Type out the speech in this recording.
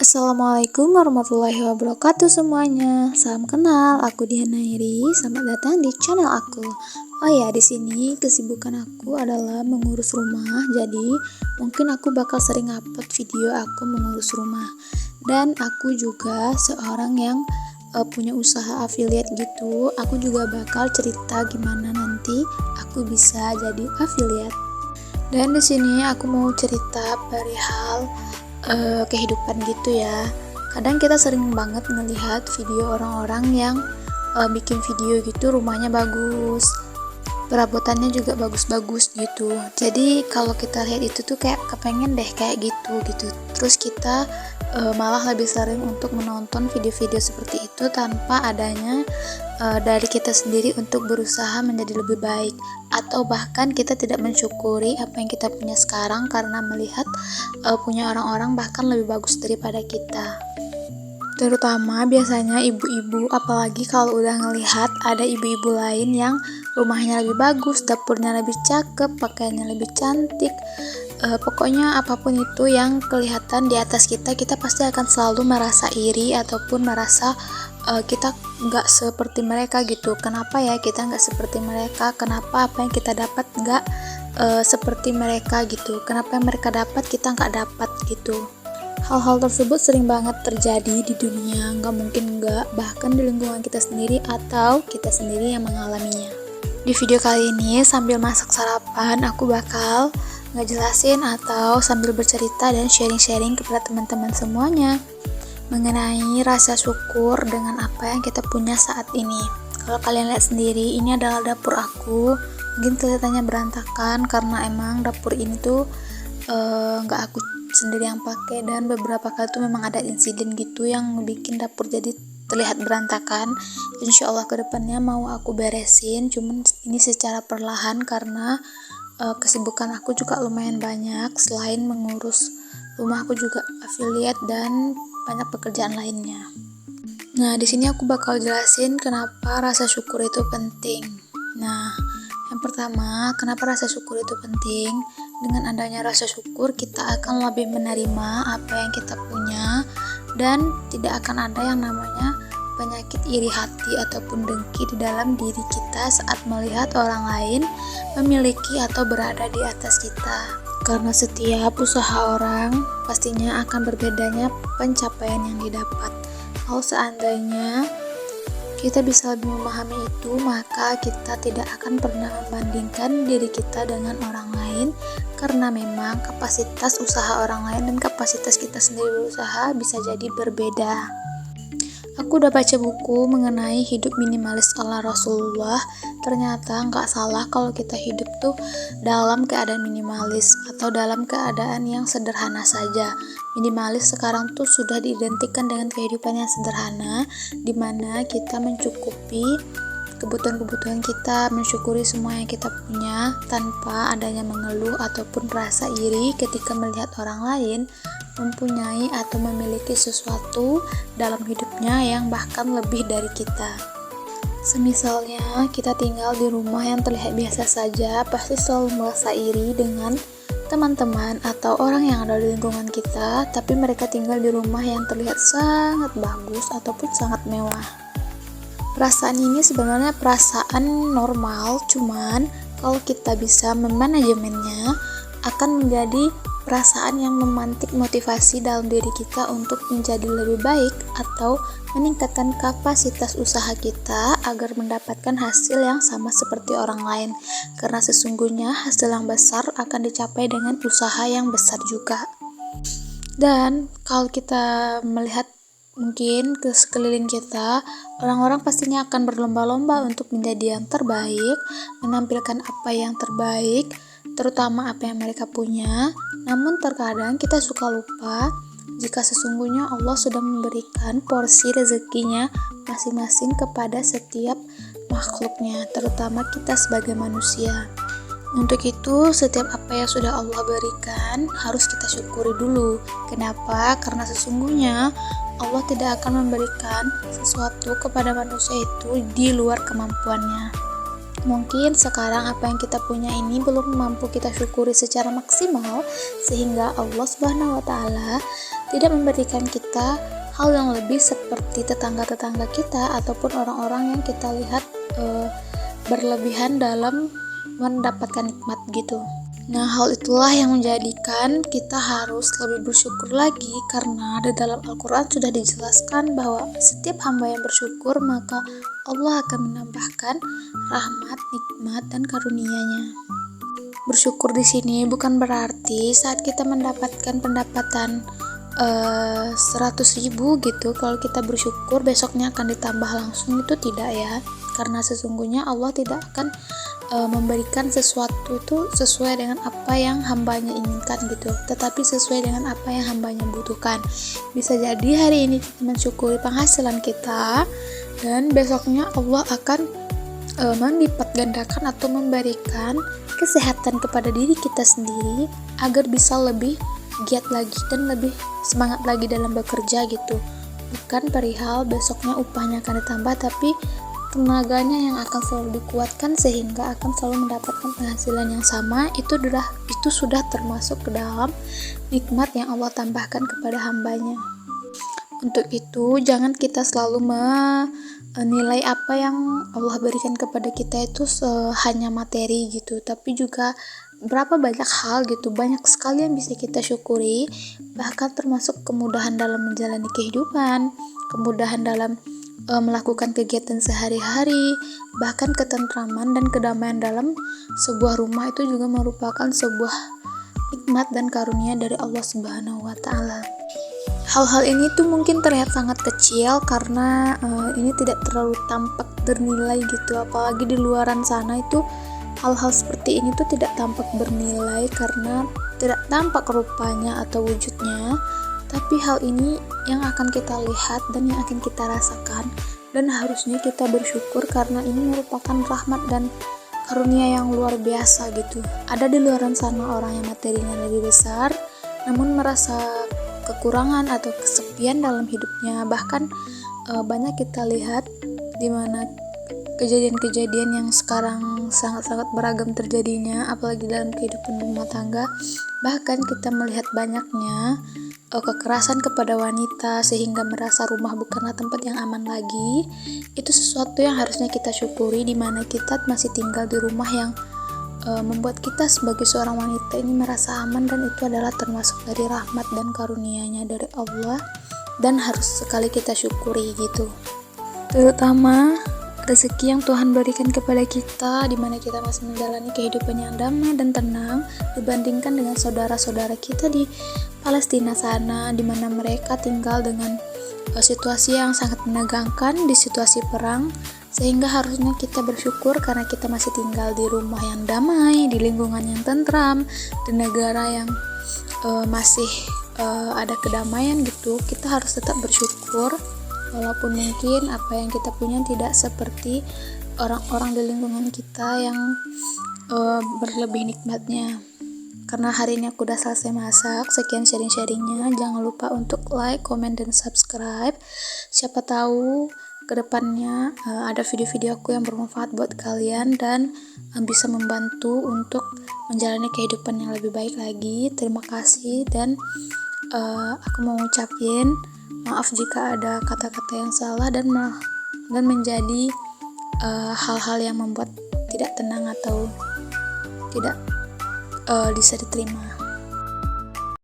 Assalamualaikum warahmatullahi wabarakatuh semuanya. Salam kenal, aku Diana Iri. Selamat datang di channel aku. Oh ya, di sini kesibukan aku adalah mengurus rumah. Jadi, mungkin aku bakal sering upload video aku mengurus rumah. Dan aku juga seorang yang punya usaha affiliate gitu. Aku juga bakal cerita gimana nanti aku bisa jadi affiliate. Dan di sini aku mau cerita perihal kehidupan gitu ya. Kadang kita sering banget ngelihat video orang-orang yang bikin video gitu, rumahnya bagus, perabotannya juga bagus-bagus gitu. Jadi kalau kita lihat itu tuh kayak kepengen deh kayak gitu. Terus kita malah lebih sering untuk menonton video-video seperti itu tanpa adanya dari kita sendiri untuk berusaha menjadi lebih baik, atau bahkan kita tidak mensyukuri apa yang kita punya sekarang karena melihat punya orang-orang bahkan lebih bagus daripada kita. Terutama biasanya ibu-ibu, apalagi kalau udah ngelihat ada ibu-ibu lain yang rumahnya lebih bagus, dapurnya lebih cakep, pakaiannya lebih cantik, pokoknya apapun itu yang kelihatan di atas kita pasti akan selalu merasa iri ataupun merasa kita nggak seperti mereka gitu. Kenapa ya kita nggak seperti mereka? Kenapa apa yang kita dapat nggak seperti mereka gitu? Kenapa yang mereka dapat kita nggak dapat gitu? Hal-hal tersebut sering banget terjadi di dunia, nggak mungkin nggak, bahkan di lingkungan kita sendiri atau kita sendiri yang mengalaminya. Di video kali ini sambil masak sarapan, aku bakal ngejelasin atau sambil bercerita dan sharing-sharing kepada teman-teman semuanya mengenai rasa syukur dengan apa yang kita punya saat ini. Kalau kalian lihat sendiri, ini adalah dapur aku. Mungkin kelihatannya berantakan karena emang dapur ini tuh nggak aku sendiri yang pakai, dan beberapa kali tuh memang ada insiden gitu yang bikin dapur jadi terlihat berantakan. Insya Allah kedepannya mau aku beresin, cuman ini secara perlahan karena kesibukan aku juga lumayan banyak. Selain mengurus rumah, aku juga affiliate dan banyak pekerjaan lainnya. Nah, di sini aku bakal jelasin kenapa rasa syukur itu penting. Nah, yang pertama, kenapa rasa syukur itu penting? Dengan adanya rasa syukur, kita akan lebih menerima apa yang kita punya dan tidak akan ada yang namanya penyakit iri hati ataupun dengki di dalam diri kita saat melihat orang lain memiliki atau berada di atas kita. Karena setiap usaha orang pastinya akan berbedanya pencapaian yang didapat. Kalau seandainya kita bisa lebih memahami itu, maka kita tidak akan pernah membandingkan diri kita dengan orang lain, karena memang kapasitas usaha orang lain dan kapasitas kita sendiri berusaha bisa jadi berbeda. Aku udah baca buku mengenai hidup minimalis ala Rasulullah. Ternyata nggak salah kalau kita hidup tuh dalam keadaan minimalis atau dalam keadaan yang sederhana saja. Minimalis sekarang tuh sudah diidentikan dengan kehidupan yang sederhana, di mana kita mencukupi kebutuhan-kebutuhan kita, mensyukuri semua yang kita punya tanpa adanya mengeluh ataupun rasa iri ketika melihat orang lain mempunyai atau memiliki sesuatu dalam hidupnya yang bahkan lebih dari kita. Semisalnya kita tinggal di rumah yang terlihat biasa saja, pasti selalu merasa iri dengan teman-teman atau orang yang ada di lingkungan kita, tapi mereka tinggal di rumah yang terlihat sangat bagus ataupun sangat mewah. Perasaan ini sebenarnya perasaan normal, cuman kalau kita bisa memanajemennya akan menjadi perasaan yang memantik motivasi dalam diri kita untuk menjadi lebih baik atau meningkatkan kapasitas usaha kita agar mendapatkan hasil yang sama seperti orang lain, karena sesungguhnya hasil yang besar akan dicapai dengan usaha yang besar juga. Dan kalau kita melihat mungkin ke sekeliling kita, orang-orang pastinya akan berlomba-lomba untuk menjadi yang terbaik, menampilkan apa yang terbaik, terutama apa yang mereka punya. Namun terkadang kita suka lupa jika sesungguhnya Allah sudah memberikan porsi rezekinya masing-masing kepada setiap makhluknya, terutama kita sebagai manusia. Untuk itu, setiap apa yang sudah Allah berikan harus kita syukuri dulu. Kenapa? Karena sesungguhnya Allah tidak akan memberikan sesuatu kepada manusia itu di luar kemampuannya. Mungkin sekarang apa yang kita punya ini belum mampu kita syukuri secara maksimal, sehingga Allah Subhanahu wa Ta'ala tidak memberikan kita hal yang lebih seperti tetangga-tetangga kita ataupun orang-orang yang kita lihat berlebihan dalam mendapatkan nikmat gitu. Nah, hal itulah yang menjadikan kita harus lebih bersyukur lagi, karena di dalam Al-Quran sudah dijelaskan bahwa setiap hamba yang bersyukur maka Allah akan menambahkan rahmat, nikmat, dan karunia-Nya. Bersyukur di sini bukan berarti saat kita mendapatkan pendapatan 100.000 gitu, kalau kita bersyukur besoknya akan ditambah langsung, itu tidak ya. Karena sesungguhnya Allah tidak akan memberikan sesuatu itu sesuai dengan apa yang hambanya inginkan gitu, tetapi sesuai dengan apa yang hambanya butuhkan. Bisa jadi hari ini kita mensyukuri penghasilan kita, dan besoknya Allah akan melipat gandakan atau memberikan kesehatan kepada diri kita sendiri agar bisa lebih giat lagi dan lebih semangat lagi dalam bekerja gitu. Bukan perihal besoknya upahnya akan ditambah, tapi tenaganya yang akan selalu dikuatkan sehingga akan selalu mendapatkan penghasilan yang sama. Itu sudah termasuk ke dalam nikmat yang Allah tambahkan kepada hambanya. Untuk itu jangan kita selalu menilai apa yang Allah berikan kepada kita itu hanya materi gitu, tapi juga berapa banyak hal gitu, banyak sekali yang bisa kita syukuri, bahkan termasuk kemudahan dalam menjalani kehidupan, kemudahan dalam melakukan kegiatan sehari-hari, bahkan ketentraman dan kedamaian dalam sebuah rumah itu juga merupakan sebuah nikmat dan karunia dari Allah Subhanahu wa Ta'ala. Hal-hal ini tuh mungkin terlihat sangat kecil karena ini tidak terlalu tampak bernilai gitu, apalagi di luaran sana itu hal-hal seperti ini tuh tidak tampak bernilai karena tidak tampak rupanya atau wujudnya. Tapi hal ini yang akan kita lihat dan yang akan kita rasakan, dan harusnya kita bersyukur karena ini merupakan rahmat dan karunia yang luar biasa gitu. Ada di luaran sana orang yang materinya lebih besar namun merasa kekurangan atau kesepian dalam hidupnya. Bahkan banyak kita lihat di mana kejadian-kejadian yang sekarang sangat-sangat beragam terjadinya, apalagi dalam kehidupan rumah tangga. Bahkan kita melihat banyaknya kekerasan kepada wanita sehingga merasa rumah bukanlah tempat yang aman lagi. Itu sesuatu yang harusnya kita syukuri, di mana kita masih tinggal di rumah yang membuat kita sebagai seorang wanita ini merasa aman, dan itu adalah termasuk dari rahmat dan karunia-Nya dari Allah, dan harus sekali kita syukuri gitu. Terutama rezeki yang Tuhan berikan kepada kita, di mana kita masih menjalani kehidupan yang damai dan tenang dibandingkan dengan saudara-saudara kita di Palestina sana, di mana mereka tinggal dengan situasi yang sangat menegangkan, di situasi perang, sehingga harusnya kita bersyukur karena kita masih tinggal di rumah yang damai, di lingkungan yang tentram, di negara yang masih ada kedamaian gitu. Kita harus tetap bersyukur walaupun mungkin apa yang kita punya tidak seperti orang-orang di lingkungan kita yang berlebih nikmatnya. Karena hari ini aku udah selesai masak. Sekian sharing-sharingnya. Jangan lupa untuk like, comment, dan subscribe. Siapa tahu kedepannya ada video-video aku yang bermanfaat buat kalian dan bisa membantu untuk menjalani kehidupan yang lebih baik lagi. Terima kasih, dan aku mau ngucapin maaf jika ada kata-kata yang salah dan menjadi hal-hal yang membuat tidak tenang atau tidak bisa diterima.